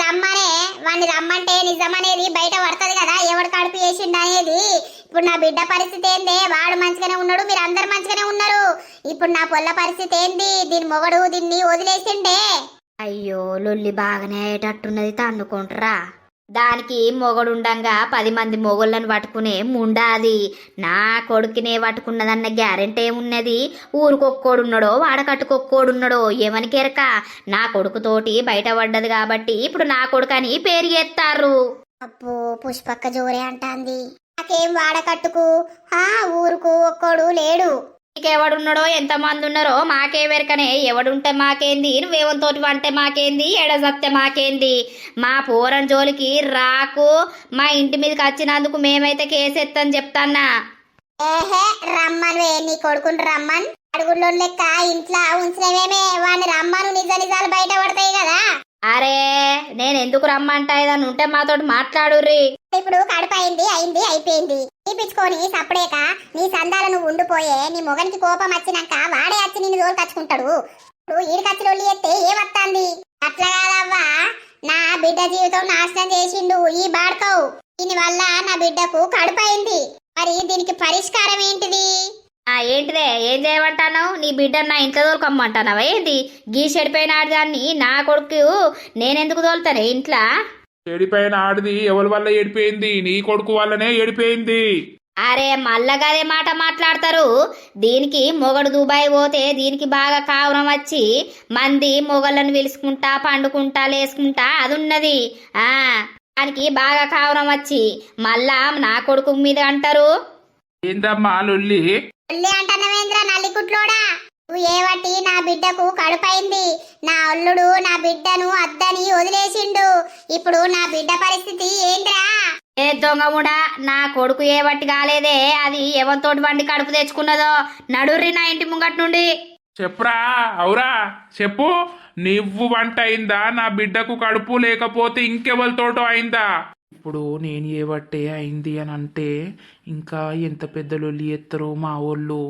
రమ్మంటే నిజమనేది బయట పడుతుంది కదా, ఎవడు కడుపు చేసిండు అనేది. ఇప్పుడు నా బిడ్డ పరిస్థితి ఏంది? వాడు మంచిగానే ఉన్నాడు, మీరు అందరు మంచిగానే ఉన్నారు. ఇప్పుడు నా పొల్ల పరిస్థితి ఏంది? దీని మొగడు దీన్ని వదిలేసిండే. అయ్యో, లొల్లి బాగానే అయ్యేటట్టున్నది. తన్నుకుంటారా? దానికి మొగడుండంగా 10 మంది మొగళ్ళను పట్టుకునే ముండాది. నా కొడుకునే పట్టుకున్నదన్న గ్యారెంటీ ఏమున్నది? ఊరుకొక్కోడున్నాడో వాడకట్టుకొక్కోడున్నాడో ఏమనికెరక. నా కొడుకుతోటి బయట పడ్డది కాబట్టి ఇప్పుడు నా కొడుకని పేరు ఎత్తారు. అప్పు పుష్పక్క జోరే అంటాంది. నాకేం వాడకట్టుకు, ఊరుకు ఒక్కోడు లేడు. నీకు ఎవడున్నాడో ఎంతమంది ఉన్నారో మాకే వెరకనే. ఎవడుంటే మాకేంది, నువ్వేవంతోటి వంటే మాకేంది, ఎడసత్తే మాకేంది. మా పోరం జోలికి రాకు. మా ఇంటి మీదకి వచ్చినందుకు మేమైతే కేసెత్తని చెప్తాన్నా. ఏహే రమ్మను, నీ కొడుకుని రమ్మన్. అడుగుల్లో లెక్క ఇంట్లో ఉంచినవేమే, వాడిని రమ్మను. నిజ నిజాలు బయట పడతాయి కదా. అరే నేను ఎందుకు రమ్మంటా, ఏదన్నా ఉంటే మాతోటి మాట్లాడుర్రి. ఇప్పుడు కడుపు అయింది అయిపోయింది. తీపించుకొని సప్పుడేక నీ సందాలు నువ్వు ఉండిపోయే. నీ మొగనికి కోపం వచ్చినాక వాడే వచ్చి నిన్ను జోలు కచ్చుకుంటాడు. ఇప్పుడు ఈడికచ్చి లొల్లి ఎత్తే ఏమత్తాంది? అట్లా కాదవ్వా, నా బిడ్డ జీవితం నాశనం చేసిండు ఈ బాడ్కవు. దీని వల్ల నా బిడ్డకు కడుపు అయింది. మరి దీనికి పరిష్కారం ఏంటిది? ఏంటిదే, ఏం చేయమంటాను? నీ బిడ్డను నా ఇంట్లో తోలుకమ్మంటానవా ఏంది? గీ చెడిపోయిన ఆడదాన్ని నా కొడుకు నేనెందుకు తోలుతానే ఇంట్లో? చెడిపోయిన ఆడిది ఎవరి వల్ల ఏడిపోయింది? నీ కొడుకు వల్లనే ఏడిపోయింది. అరే మల్లగదే మాట మాట్లాడతారు. దీనికి మొగడు దుబాయ్ పోతే దీనికి బాగా కావురం వచ్చి మంది మొగళ్ళను పిలుచుకుంటా పండుకుంటా లేసుకుంటా అది ఉన్నది. దానికి బాగా కావురం వచ్చి మళ్ళా నా కొడుకు మీద అంటారు. ఏందమ్మా లొల్లి? లొల్లి అంటనవేంద్ర నల్లికుట్లోడా? నువ్వు ఏవటి నా బిడ్డకు కడుపైంది. నా అల్లుడు నా బిడ్డను అద్దని వదిలేసిండు. ఇప్పుడు నా బిడ్డ పరిస్థితి ఏంద్రా? ఏ దొంగముడా, నా కొడుకు ఏ వట్టి కాలేదే. అది ఎవరితోటి వండి కడుపు తెచ్చుకున్నదో. నడుర్రి నా ఇంటి ముంగట్ నుండి. చెప్పురా, అవురా చెప్పు. నువ్వు వంట అయిందా? నా బిడ్డకు కడుపు లేకపోతే ఇంకెవరితోటో అయిందా? ఇప్పుడు నేను ఏ బట్టే అయింది అని అంటే ఇంకా ఎంత పెద్ద లొల్లి ఎత్తరో మా వాళ్ళు.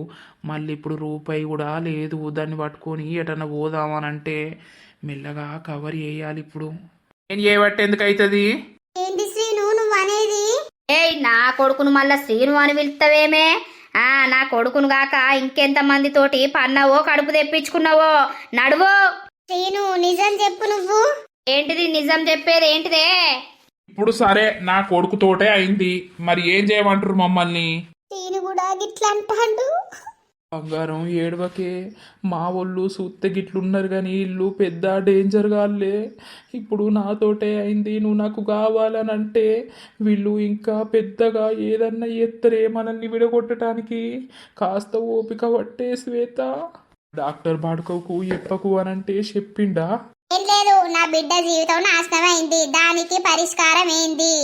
మళ్ళీ ఇప్పుడు రూపాయి కూడా లేదు. దాన్ని పట్టుకొని ఎటన్నా పోదామనంటే మెల్లగా కవర్ చేయాలి. ఇప్పుడు నేను ఏ బట్టే ఎందుకు అవుతుంది? ఏంటి శ్రీను నువ్వు అనేది? ఏయ్ నా కొడుకును మళ్ళా శ్రీను అని పిలుస్తావేమే? నా కొడుకును గాక ఇంకెంత మందితోటి పన్నావో కడుపు తెప్పించుకున్నావో. నడువో. శ్రీను నిజం చెప్పు. నువ్వు ఏంటిది నిజం చెప్పేది? ఏంటిదే? ఇప్పుడు సరే, నా కొడుకుతోటే అయింది. మరి ఏం చేయమంటారు మమ్మల్ని? శ్రీను కూడా గిట్లా అంటాడు. బంగారం ఏడవకే. మా వాళ్ళు సూత్తే గిట్లున్నారు కానీ ఇల్లు పెద్ద డేంజర్ గాలే. ఇప్పుడు నాతోటే అయింది, నువ్వు నాకు కావాలని అంటే వీళ్ళు ఇంకా పెద్దగా ఏదన్నా ఎత్తరే మనల్ని విడగొట్టడానికి. కాస్త ఓపిక పట్టే శ్వేత. డాక్టర్ బాడుకోకు ఎప్పకు అనంటే చెప్పిండా? ఏం లేదు, నా బిడ్డ జీవితం నాశనం అయింది. దానికి పరిష్కారం ఏంది?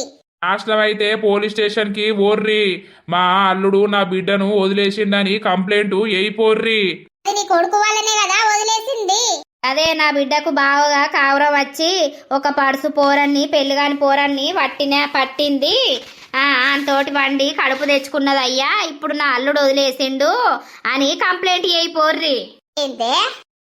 నాశనం అయితే పోలీస్ స్టేషన్ కి ఓర్రి. మా అల్లుడు నా బిడ్డను వదిలేసిండని కంప్లైంట్ వేయిపోర్రి. అది నీ కొడుకు వల్లనే కదా వదిలేసింది. అదే నా బిడ్డకు బావగా కావురం వచ్చి ఒక పడుసు పోరన్ని పెళ్లిగాని పోరన్ని పట్టింది. అంతోటి వండి కడుపు తెచ్చుకున్నది అయ్యా. ఇప్పుడు నా అల్లుడు వదిలేసిండు అని కంప్లైంట్ వేయిపోర్రి. ఏంటే?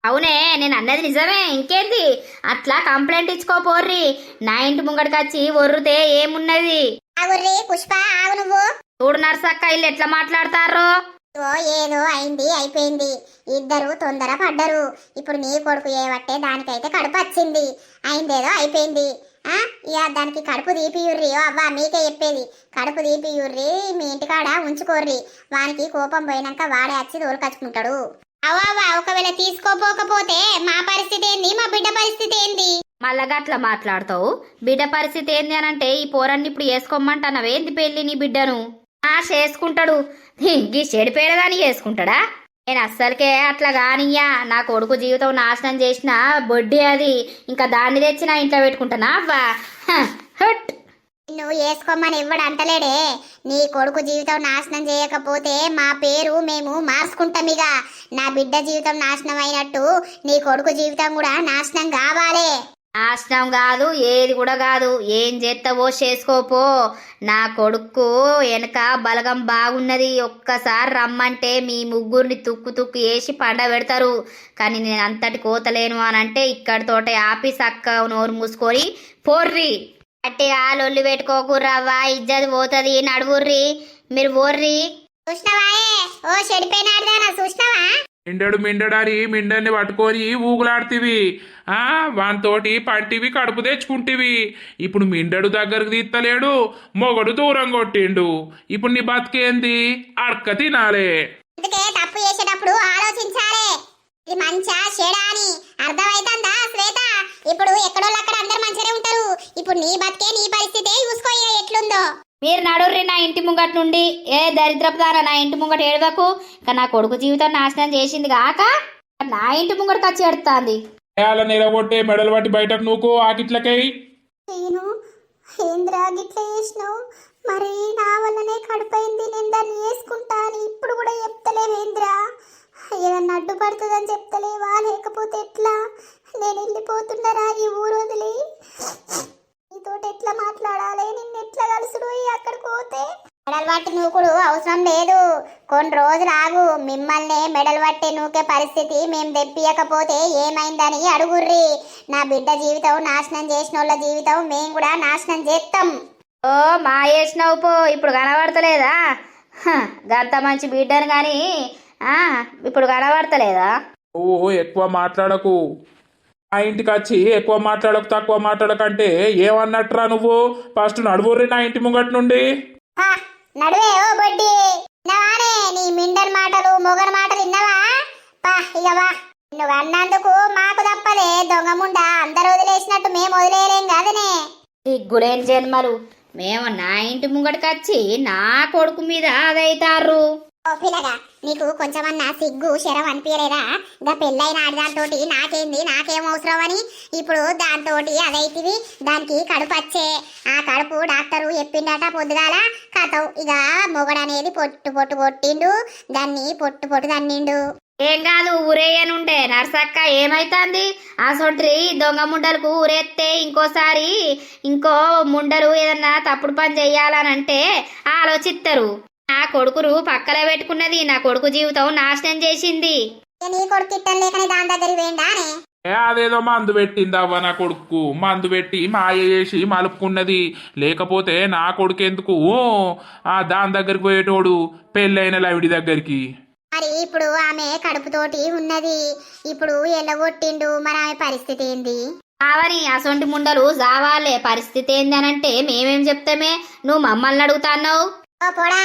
అవునే, నేను అన్నది నిజమే. ఇంకేంది? అట్లా కంప్లైంట్ ఇచ్చుకోపోర్రి. నా ఇంటి ముంగడికి వచ్చి ఒర్రుతే ఏమున్నది? ఆగుర్రి పుష్ప, ఆగు నువ్వు. చూడు నర్సక్క, ఇల్లు ఎట్లా మాట్లాడతారో. ఏదో అయింది అయిపోయింది. ఇద్దరు తొందర పడ్డరు. ఇప్పుడు నీ కొడుకు ఏవట్టే దానికైతే కడుపు వచ్చింది. అయిందేదో అయిపోయింది. ఇక దానికి కడుపు తీపియుర్రి. అవ్వా మీకే చెప్పేది, కడుపు తీపియుర్రి. మీ ఇంటికాడ ఉంచుకోర్రి. వానికి కోపం పోయినాక వాడే వచ్చి తోలుకచ్చుకుంటాడు. అవ్వా ఒకవేళ తీసుకోపోకపోతే మా పరిస్థితి ఏంది? మా బిడ్డ పరిస్థితి ఏంది? మళ్ళా గట్లా మాట్లాడతావు. బిడ్డ పరిస్థితి ఏంది అని అంటే ఈ పోరాన్ని ఇప్పుడు వేసుకోమంటానవేంది పెళ్లి నీ బిడ్డను? చేసుకుంటాడు. గీ చెడిపోయేదాన్ని చేసుకుంటాడా? నేను అస్సలకే అట్లా కానియ్యా. నా కొడుకు జీవితం నాశనం చేసిన బొడ్డి అది. ఇంకా దాన్ని తెచ్చి నా ఇంట్లో పెట్టుకుంటానా? అవ్వా హట్. నువ్వు వేసుకోమని ఇవ్వడు అంటలేడే. నీ కొడుకు జీవితం నాశనం చేయకపోతే మా పేరు మేము మార్చుకుంటాం. ఇక నా బిడ్డ జీవితం నాశనం అయినట్టు నీ కొడుకు జీవితం కూడా నాశనం కావాలి. నాశనం కాదు, ఏది కూడా కాదు. ఏం చేస్తావో చేసుకోపో. నా కొడుకు వెనక బలగం బాగున్నది. ఒక్కసారి రమ్మంటే మీ ముగ్గురిని తుక్కు వేసి పండ పెడతారు. కానీ నేను అంతటి కోతలేను అని అంటే ఇక్కడితోటే ఆఫీస్ అక్క నోరు మూసుకొని పోర్రి. గట్టిగా లొల్లి పెట్టుకోకుర్రవ్వా, ఇజ్జత్ పోతుంది. నడువుర్రి, మీరు పోర్రి. చూసినవాయే ఓ చెడిపోయినాడుదానా? చూసినవా? మిండని మిండల్ని పట్టుకొని ఊగులాడుతీవి. వానితోటి పంటివి కడుపు తెచ్చుకుంటివి. ఇప్పుడు మిండడు దగ్గరకు తీస్తలేడు, మొగడు దూరం కొట్టిండు. ఇప్పుడు నీ బతికేంది? అడక తినాలే. అందుకే తప్పు చేసేటప్పుడు ఆలోచించాలి. ఇది మంచా చెడా అని అర్థమైతుందా శ్వేత? ఇప్పుడు ఎక్కడోళ్ళు అక్కడ అందరు మంచిగానే ఉంటారు. ఇప్పుడు నీ బతికే నీ పరిస్థితే చూసుకో ఎట్లుందో. మీరు నడుర్రి నా ఇంటి ముంగట నుండి. ఏ దరిద్రపు దాన నా ఇంటి ముంగట ఏడవకు. ఇక నా కొడుకు జీవితం నాశనం చేసింది కాక నా ఇంటి ముంగటకి వచ్చి ఎడుతుంది. అలా నిలగొట్టే మెడలు పట్టి బయటకు నూకు ఆకిట్లకై. నేను ఏంద్రా గిట్ల చేసినావు? మరి నా వల్లనే కడుపైంది, నేను దాన్ని వేసుకుంటా అని ఇప్పుడు కూడా చెప్తలేవేంద్రా? ఏదన్నా అడ్డుపడుతుందని చెప్తలేవా? లేకపోతే ఎట్లా? నేను వెళ్ళిపోతున్నారా ఈ ఊరు వదిలి? నీతోటి ఎట్లా మాట్లాడాలి? నిన్ను ఎట్లా కలుసుడు అక్కడికి పోతే? మెడలు పట్టి నూకుడు అవసరం లేదు, కొన్ని రోజులు ఆగు. మిమ్మల్ని మెడలు పట్టి నూకే పరిస్థితి మేము తెప్పియకపోతే ఏమైందని అడుగుర్రి. నా బిడ్డ జీవితం నాశనం చేసిన వాళ్ళ జీవితం మేము కూడా నాశనం చేస్తాం. ఓ మా వేసినావు పో, ఇప్పుడు కనబడతలేదా? గంత మంచి బిడ్డను కానీ ఇప్పుడు కనబడతలేదా? ఓ ఎక్కువ మాట్లాడకు. ఆ ఇంటికి వచ్చి ఎక్కువ మాట్లాడకు తక్కువ మాట్లాడకంటే ఏమన్నట్రా నువ్వు? ఫస్ట్ నడువుర్రి నా ఇంటి ముంగట నుండి. హా, నడువే ఓ బొడ్డి. విన్నావానే నీ మిండర్ మాటలు మొగర్ మాటలు విన్నావా? పా ఇక వా. నువ్వు అన్నందుకు మాకు తప్పదే దొంగముండ. అందరు వదిలేసినట్టు మేము వదిలేయలేం కాదనే. సిగ్గులేని జన్మలు. మేము నా ఇంటి ముంగటికి వచ్చి నా కొడుకు మీద అదైతారు. ఓ పిల్లగా, నీకు కొంచెమన్నా సిగ్గు శరం అనిపించలేదా? ఇంకా పెళ్ళైన ఆడదాంతోటి నాకేంది, నాకేం అవసరం అని ఇప్పుడు దాంతోటి అదైతివి. దానికి కడుపు వచ్చే ఆ కడుపు డాక్టరు చెప్పిండట పొద్దుగాల. కథం ఇక మొగడనేది పొట్టు పొట్టు కొట్టిండు, దాన్ని పొట్టు పొట్టు తన్నిండు. ఏం కాదు ఊరేయనుండే నర్సక్క, ఏమైతుంది? ఆ సొంటి దొంగ ముండలకు ఊరేస్తే ఇంకోసారి ఇంకో ముండలు ఏదన్నా తప్పుడు పని చెయ్యాలనంటే ఆలోచిస్తారు. నా కొడుకును పక్కన పెట్టుకున్నది నా కొడుకు జీవితం నాశనం చేసింది. నీ కొడుకు ఇట్టం లేకనే దాని దగ్గరికి వేయండానే. అదేదో మందు పెట్టింది అవ్వ నా కొడుకు. మందు పెట్టి మాయ చేసి మలుపుకున్నది. లేకపోతే నా కొడుకు ఎందుకు దాని దగ్గరికి పోయేటోడు పెళ్ళైన లవిడి దగ్గరికి. మరి ఇప్పుడు ఆమె కడుపుతోటి ఉన్నది, ఇప్పుడు ఎల్లగొట్టిండు. మరి ఆమె పరిస్థితి ఏంది? కావని అసొంటి ముండలు జావాలే. పరిస్థితి ఏందనంటే మేమేం చెప్తామే, నువ్వు మమ్మల్ని అడుగుతాన్నావు. ఓ పోడా,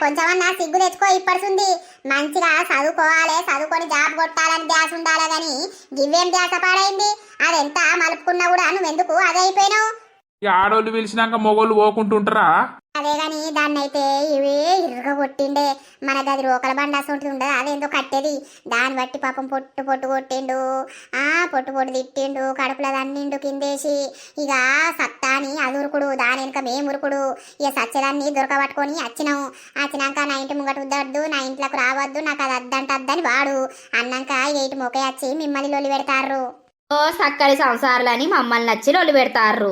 కొంచెమన్నా సిగ్గు తెచ్చుకో. ఇప్పడుతుంది మంచిగా చదువుకోవాలి, చదువుకొని జాబ్ కొట్టాలని ధ్యాస ఉండాలి గాని గివ్వేం ధ్యాస పాడైంది? అదెంత మలుపుకున్నా కూడా నువ్వెందుకు అదే అయిపోయినావు? ఈ ఆడోళ్ళు పిలిచినాక మొగోళ్ళు పోకుంటుంటారా? అదే గాని దాన్ని అయితే ఇవే ఇరుగ కొట్టిండే. మన గది రోకల బండ అసొంటిది ఉండదు, అదేందో కట్టేది. దాన్ని బట్టి పాపం పొట్టు పొట్టు కొట్టిండు, పొట్టు పొట్టు తిట్టిండు, కడుపులో దన్నిండు కిందేసి. ఇక సత్తాని అదురుకుడు, దాని వెనుక మేమురుకుడు. ఇక సత్యదాన్ని దొరకబట్టుకొని వచ్చినాం. వచ్చినాక నా ఇంటి ముంగట ఉద్దద్దు, నా ఇంట్లోకి రావద్దు, నాకు అది అద్దంటద్దని వాడు అన్నాక ఇటు మొకే వచ్చి మిమ్మల్ని లొల్లి పెడతారు. ఓ సక్కడి సంసారాలని మమ్మల్ని నచ్చి రొల్లు పెడతారు.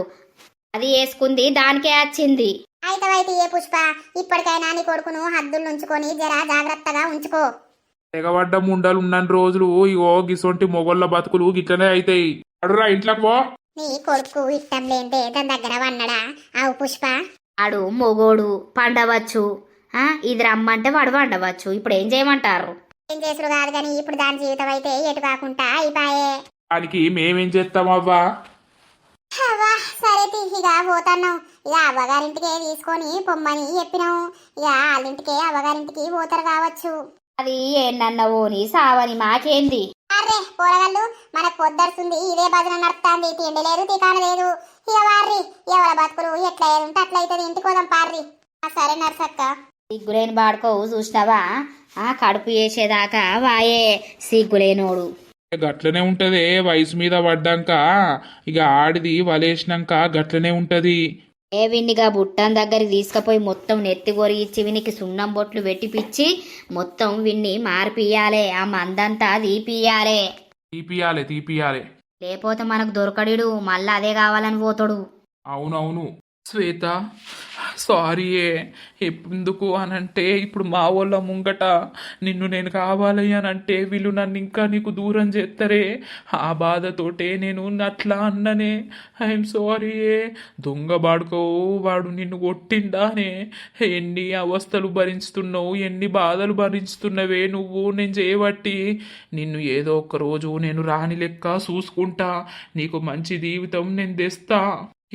అది వేసుకుంది దానికే వచ్చింది. అయితే ఏ పుష్ప, ఇప్పటికైనా నీ కొడుకును హద్దులు ఉంచుకొని జరా జాగ్రత్తగా ఉంచుకో. తెగబడ్డ ముండలు ఉన్న రోజులు ఇగో గిసొంటి మొగోళ్ళ బతుకులు గిట్లనే అయితాయి. అడురా ఇంట్లోకి పో. నీ కొడుకు ఇష్టం లేంటే దాని దగ్గర వన్నడా? అవు పుష్ప, ఆడు మొగోడు పండవచ్చు, ఇది రమ్మంటే వాడు వండవచ్చు. ఇప్పుడు ఏం చేయమంటారు? ఏం చేసుడు కాదు కానీ ఇప్పుడు దాని జీవితం అయితే ఎటు కాకుండా అయిపోయే. దానికి మేమేం చేస్తామవ్వా? సరే ఇక పోతాను. ఇక అవ్వగారింటికే తీసుకొని పొమ్మని చెప్పినావు. ఇక వాళ్ళింటికే అవ్వగారింటికి పోతారు కావచ్చు. అది ఏంటన్నవో నీ సావని మాకేంది? అరే పోరగాళ్ళు, మనకు పొద్దరుస్తుంది, ఇదే భజన నడుస్తుంది. తిండి లేదు తికాన లేదు. ఇక వార్రి, ఎవరి బతుకులు ఎట్లా ఏది ఉంటే అట్లయితే ఇంటికి పోదాం పార్రి. సరే నర్సక్క. సిగ్గులేని బాడుకోవు చూసినావా? కడుపు వేసేదాకా వాయే సిగ్గులేనోడు. గట్లనే ఉంటది. వయసు మీద పడ్డాక ఇక ఆడిది వలేసినాక గట్లనే ఉంటది. ఏ విన్నిగా బుట్టన్ దగ్గరికి తీసుకుపోయి మొత్తం నెత్తి కొరి ఇచ్చి వినికి సున్నం బొట్లు పెట్టిపిచ్చి మొత్తం విన్ని మారిపియాలే. ఆ మందంతా తీపియాలే. తీపియాలే. లేకపోతే మనకు దొరకడు, మళ్ళీ అదే కావాలని పోతాడు. అవునవును శ్వేత, సారీయే. ఎందుకు అనంటే ఇప్పుడు మా వాళ్ళ ముంగట నిన్ను నేను కావాలి అనంటే వీళ్ళు నన్ను ఇంకా నీకు దూరం చేస్తారే. ఆ బాధతోటే నేను అట్లా అన్ననే. ఐఎమ్ సారీయే. దొంగ బాడుకోవు, వాడు నిన్ను కొట్టిండానే. ఎన్ని అవస్థలు భరిస్తున్నావు, ఎన్ని బాధలు భరిస్తున్నావే నువ్వు నేను చేయబట్టి. నిన్ను ఏదో ఒక రోజు నేను రాని లెక్క చూసుకుంటా, నీకు మంచి జీవితం నేను తెస్తా.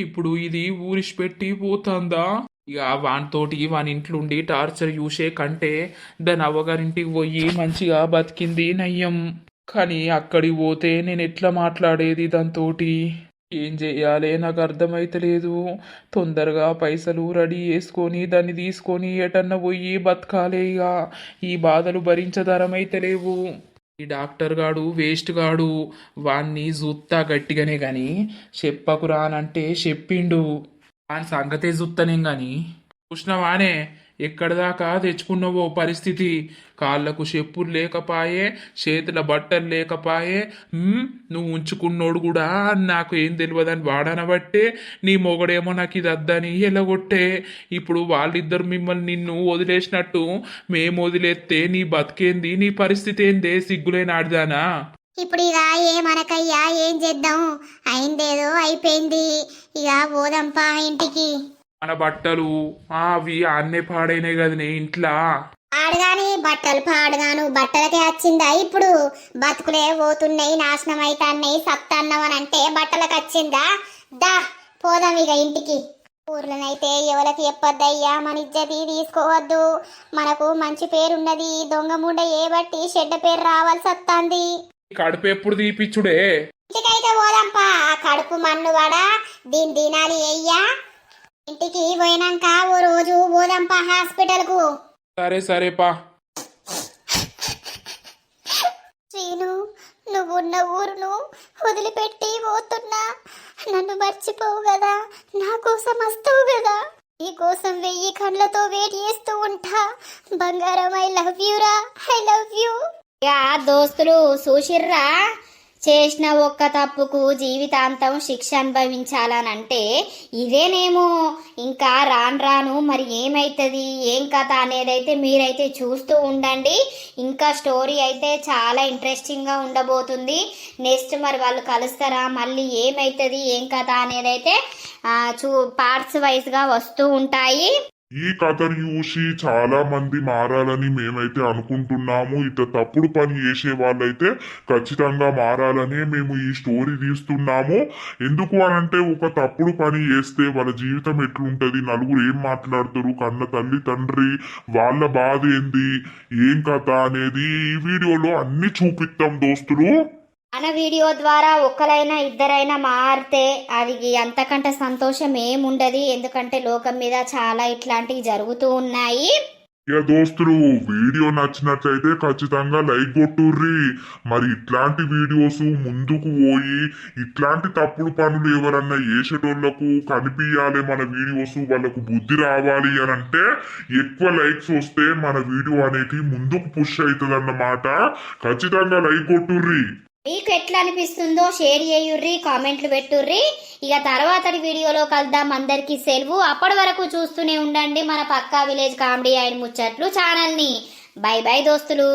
ఇప్పుడు ఇది ఊరిసిపెట్టి పోతుందా? ఇక వానితోటి వాని ఇంట్లుండి టార్చర్ చూసే కంటే దాని అవ్వగారింటికి పోయి మంచిగా బతికింది నయ్యం. కానీ అక్కడికి పోతే నేను ఎట్లా మాట్లాడేది దాంతోటి? ఏం చెయ్యాలి నాకు అర్థమైతలేదు. తొందరగా పైసలు రెడీ చేసుకొని దాన్ని తీసుకొని ఎటన్నా పోయి బతకాలే ఇక. ఈ బాధలు భరించదరమైతలేవు. ఈ డాక్టర్ గాడు వేస్ట్ గాడు. వాణ్ణి జూత్తా గట్టిగానే గాని చెప్పకురానంటే చెప్పిండు. వాని సంగతే జుత్తనేం గాని చూసినవానే ఎక్కడిదాకా తెచ్చుకున్నావో పరిస్థితి. కాళ్ళకు చెప్పులు లేకపాయే, చేతుల బట్టలు లేకపాయే. నువ్వు ఉంచుకున్నోడు కూడా నాకు ఏం తెలియదని వాడనబట్టే నీ మొగడేమో నాకు ఇది అద్దని ఎలగొట్టే. ఇప్పుడు వాళ్ళిద్దరు మిమ్మల్ని నిన్ను వదిలేసినట్టు మేము వదిలేస్తే నీ బతికేంది, నీ పరిస్థితి ఏందే సిగ్గులేని ఆడిదానా? ఇప్పుడు ఇక ఏమనకయ్యా, ఏం చేద్దాం? అయిందేదో అయిపోయింది. ఇక పోదాంపా ఇంటికి. మన బట్టలు అవి అన్నే పాడైనాయి కదనే ఇంట్లో. పాడుగాని బట్టలు పాడుగాను బట్టలకే వచ్చిందా? ఇప్పుడు బతుకులే పోతున్నాయి, నాశనం అవుతాన్నాయి, సత్తన్నం అని అంటే బట్టలకు వచ్చిందా? దా పోదాం ఇక ఇంటికి. ఊర్లోనైతే ఎవరికి చెప్పొద్దయ్యా, మన ఇజ్జతి తీసుకోవద్దు. మనకు మంచి పేరున్నది. దొంగ ముండ ఏ బట్టి చెడ్డ పేరు రావాల్సి వస్తుంది. కడుపు ఎప్పుడు తీపిచ్చుడే? ఇంటికైతే పోదాంపా. ఆ కడుపు మన్నువాడా దీని తినాలి అయ్యా. ఇంటికి పోయినాక ఓ రోజు పోదాంపా హాస్పిటల్ కు. సరే సరే పా. శ్రీను, నువ్వున్న ఊరును వదిలిపెట్టి పోతున్నా. నన్ను మర్చిపోవు కదా, నా కోసం వస్తావు కదా. నీ కోసం 1000 కళ్ళతో వెయిట్ చేస్తూ ఉంటా. బంగారం, ఐ లవ్ యూ రా, ఐ లవ్ యూ. ఇక దోస్తులు చూసిర్రా, చేసిన ఒక్క తప్పుకు జీవితాంతం శిక్ష అనుభవించాలనంటే ఇదేనేమో. ఇంకా రాను రాను మరి ఏమైతుంది, ఏం కథ అనేదైతే మీరైతే చూస్తూ ఉండండి. ఇంకా స్టోరీ అయితే చాలా ఇంట్రెస్టింగ్గా ఉండబోతుంది. నెక్స్ట్ మరి వాళ్ళు కలుస్తారా, మళ్ళీ ఏమైతుంది, ఏం కథ అనేదైతే పార్ట్స్ వైజ్గా వస్తూ ఉంటాయి. ఈ కథను చూసి చాలా మంది మారాలని మేమైతే అనుకుంటున్నాము. ఇట్లా తప్పుడు పని చేసే వాళ్ళైతే ఖచ్చితంగా మారాలని మేము ఈ స్టోరీ తీస్తున్నాము. ఎందుకు అనంటే ఒక తప్పుడు పని చేస్తే వాళ్ళ జీవితం ఎట్లుంటది, నలుగురు ఏం మాట్లాడతారు, కన్న తల్లి తండ్రి వాళ్ళ బాధ ఏంది, ఏం కథ అనేది ఈ వీడియోలో అన్ని చూపిస్తాం దోస్తులు. మన వీడియో ద్వారా ఒక్కరైనా ఇద్దరైనా మారితే అది అంతకంటే సంతోషం ఏముండదు. ఎందుకంటే లోకం మీద చాలా ఇట్లాంటివి జరుగుతూ ఉన్నాయి. ఇక దోస్తులు వీడియో నచ్చినట్లయితే ఖచ్చితంగా లైక్ కొట్టుర్రి. మరి ఇట్లాంటి వీడియోస్ ముందుకు పోయి ఇట్లాంటి తప్పుడు పనులు ఎవరన్నా చేసేటోళ్లకు కనిపించాలి మన వీడియోస్, వాళ్ళకు బుద్ధి రావాలి అని అంటే ఎక్కువ లైక్స్ వస్తే మన వీడియో అనేది ముందుకు పుష్ అవుతుంది అన్నమాట. ఖచ్చితంగా లైక్ కొట్టుర్రి. మీకు ఎట్లా అనిపిస్తుందో షేర్ చేయుర్రి, కామెంట్లు పెట్టుర్రి. ఇక తర్వాతటి వీడియోలో కలుద్దాం. అందరికీ సెలవు. అప్పటి వరకు చూస్తూనే ఉండండి మన పక్కా విలేజ్ కామెడీ అండ్ ముచ్చట్లు ఛానల్ని. బై బై దోస్తులు.